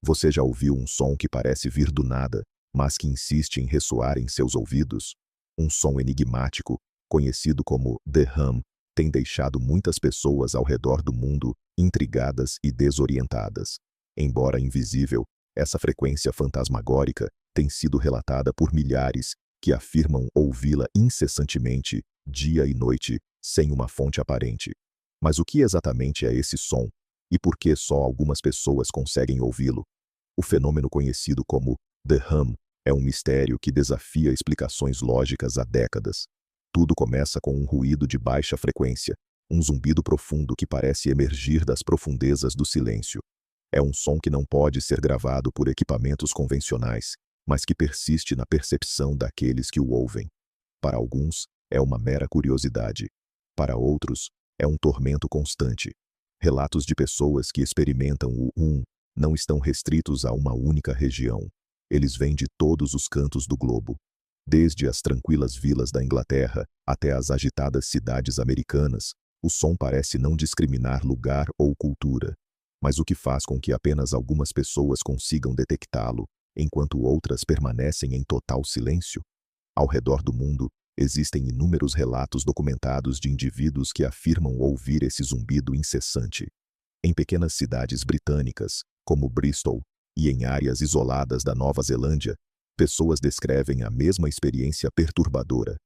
Você já ouviu um som que parece vir do nada, mas que insiste em ressoar em seus ouvidos? Um som enigmático, conhecido como The Hum, tem deixado muitas pessoas ao redor do mundo intrigadas e desorientadas. Embora invisível, essa frequência fantasmagórica tem sido relatada por milhares que afirmam ouvi-la incessantemente, dia e noite, sem uma fonte aparente. Mas o que exatamente é esse som? E por que só algumas pessoas conseguem ouvi-lo? O fenômeno conhecido como The Hum é um mistério que desafia explicações lógicas há décadas. Tudo começa com um ruído de baixa frequência, um zumbido profundo que parece emergir das profundezas do silêncio. É um som que não pode ser gravado por equipamentos convencionais, mas que persiste na percepção daqueles que o ouvem. Para alguns, é uma mera curiosidade. Para outros, é um tormento constante. Relatos de pessoas que experimentam o não estão restritos a uma única região. Eles vêm de todos os cantos do globo. Desde as tranquilas vilas da Inglaterra até as agitadas cidades americanas, o som parece não discriminar lugar ou cultura. Mas o que faz com que apenas algumas pessoas consigam detectá-lo, enquanto outras permanecem em total silêncio? Ao redor do mundo, existem inúmeros relatos documentados de indivíduos que afirmam ouvir esse zumbido incessante. Em pequenas cidades britânicas, como Bristol, e em áreas isoladas da Nova Zelândia, pessoas descrevem a mesma experiência perturbadora.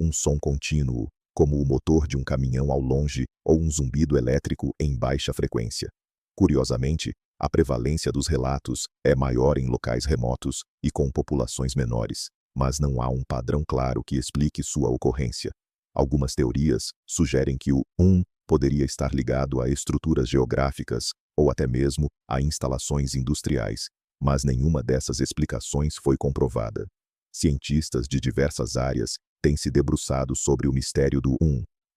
Um som contínuo, como o motor de um caminhão ao longe ou um zumbido elétrico em baixa frequência. Curiosamente, a prevalência dos relatos é maior em locais remotos e com populações menores, mas não há um padrão claro que explique sua ocorrência. Algumas teorias sugerem que o poderia estar ligado a estruturas geográficas ou até mesmo a instalações industriais, mas nenhuma dessas explicações foi comprovada. Cientistas de diversas áreas têm se debruçado sobre o mistério do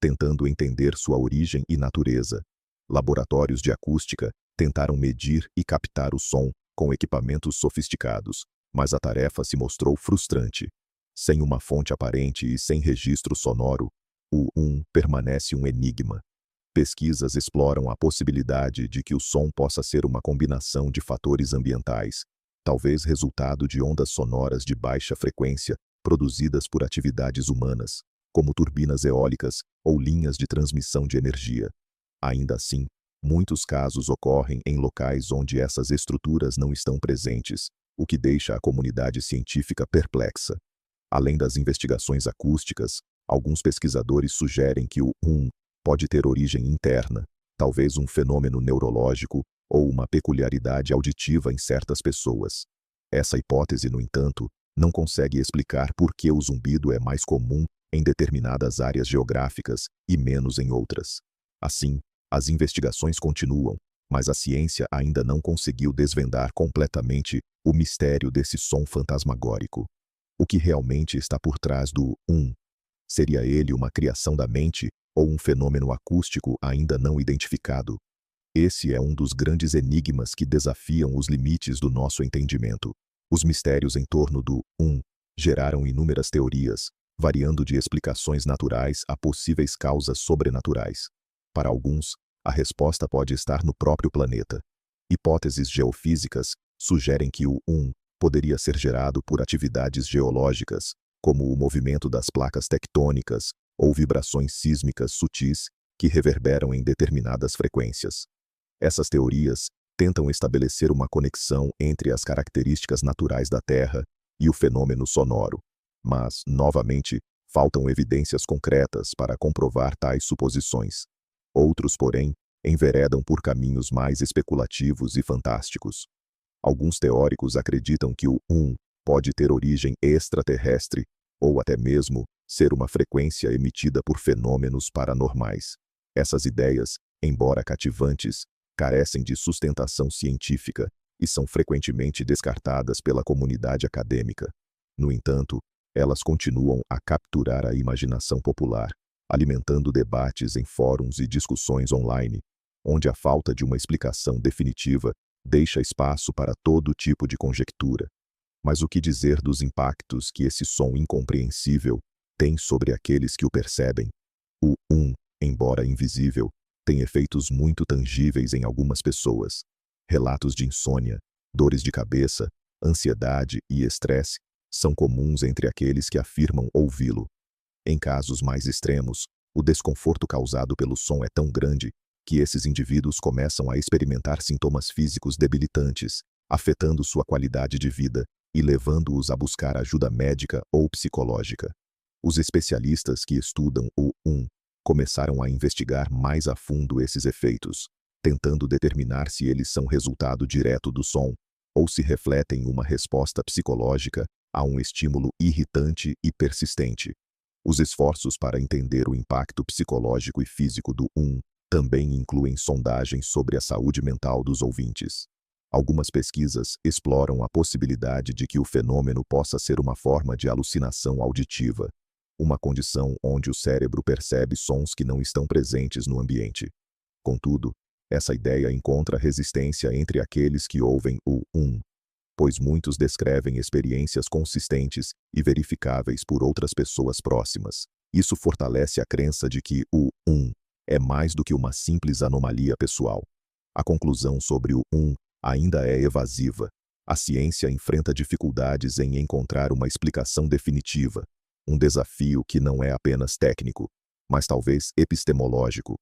tentando entender sua origem e natureza. Laboratórios de acústica tentaram medir e captar o som com equipamentos sofisticados, mas a tarefa se mostrou frustrante. Sem uma fonte aparente e sem registro sonoro, o permanece um enigma. Pesquisas exploram a possibilidade de que o som possa ser uma combinação de fatores ambientais, talvez resultado de ondas sonoras de baixa frequência produzidas por atividades humanas, como turbinas eólicas ou linhas de transmissão de energia. Ainda assim, muitos casos ocorrem em locais onde essas estruturas não estão presentes, o que deixa a comunidade científica perplexa. Além das investigações acústicas, alguns pesquisadores sugerem que o pode ter origem interna, talvez um fenômeno neurológico ou uma peculiaridade auditiva em certas pessoas. Essa hipótese, no entanto, não consegue explicar por que o zumbido é mais comum em determinadas áreas geográficas e menos em outras. Assim, as investigações continuam, mas a ciência ainda não conseguiu desvendar completamente o mistério desse som fantasmagórico. O que realmente está por trás do Seria ele uma criação da mente ou um fenômeno acústico ainda não identificado? Esse é um dos grandes enigmas que desafiam os limites do nosso entendimento. Os mistérios em torno do geraram inúmeras teorias, variando de explicações naturais a possíveis causas sobrenaturais. Para alguns, a resposta pode estar no próprio planeta. Hipóteses geofísicas sugerem que o poderia ser gerado por atividades geológicas, como o movimento das placas tectônicas ou vibrações sísmicas sutis que reverberam em determinadas frequências. Essas teorias tentam estabelecer uma conexão entre as características naturais da Terra e o fenômeno sonoro, mas, novamente, faltam evidências concretas para comprovar tais suposições. Outros, porém, enveredam por caminhos mais especulativos e fantásticos. Alguns teóricos acreditam que o pode ter origem extraterrestre ou até mesmo ser uma frequência emitida por fenômenos paranormais. Essas ideias, embora cativantes, carecem de sustentação científica e são frequentemente descartadas pela comunidade acadêmica. No entanto, elas continuam a capturar a imaginação popular, alimentando debates em fóruns e discussões online, onde a falta de uma explicação definitiva deixa espaço para todo tipo de conjectura. Mas o que dizer dos impactos que esse som incompreensível tem sobre aqueles que o percebem? O embora invisível, tem efeitos muito tangíveis em algumas pessoas. Relatos de insônia, Dores de cabeça, ansiedade e estresse são comuns entre aqueles que afirmam ouvi-lo. Em casos mais extremos, o desconforto causado pelo som é tão grande que esses indivíduos começam a experimentar sintomas físicos debilitantes, afetando sua qualidade de vida e levando-os a buscar ajuda médica ou psicológica. Os especialistas que estudam o começaram a investigar mais a fundo esses efeitos, tentando determinar se eles são resultado direto do som ou se refletem uma resposta psicológica a um estímulo irritante e persistente. Os esforços para entender o impacto psicológico e físico do também incluem sondagens sobre a saúde mental dos ouvintes. Algumas pesquisas exploram a possibilidade de que o fenômeno possa ser uma forma de alucinação auditiva, uma condição onde o cérebro percebe sons que não estão presentes no ambiente. Contudo, essa ideia encontra resistência entre aqueles que ouvem o pois muitos descrevem experiências consistentes e verificáveis por outras pessoas próximas. Isso fortalece a crença de que o é mais do que uma simples anomalia pessoal. A conclusão sobre o ainda é evasiva. A ciência enfrenta dificuldades em encontrar uma explicação definitiva, um desafio que não é apenas técnico, mas talvez epistemológico.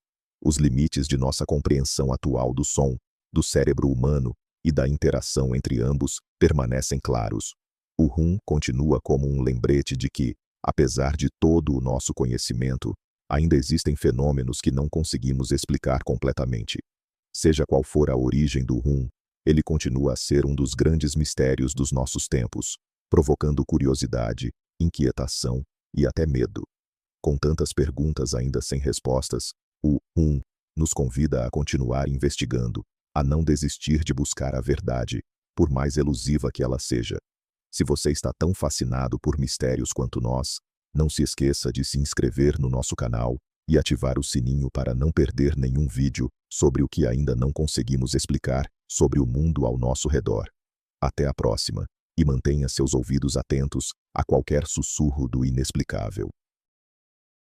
Os limites de nossa compreensão atual do som, do cérebro humano e da interação entre ambos permanecem claros. O continua como um lembrete de que, apesar de todo o nosso conhecimento, ainda existem fenômenos que não conseguimos explicar completamente. Seja qual for a origem do ele continua a ser um dos grandes mistérios dos nossos tempos, provocando curiosidade, inquietação e até medo. Com tantas perguntas ainda sem respostas, o nos convida a continuar investigando, a não desistir de buscar a verdade, por mais elusiva que ela seja. Se você está tão fascinado por mistérios quanto nós, não se esqueça de se inscrever no nosso canal e ativar o sininho para não perder nenhum vídeo sobre o que ainda não conseguimos explicar sobre o mundo ao nosso redor. Até a próxima, e mantenha seus ouvidos atentos a qualquer sussurro do inexplicável.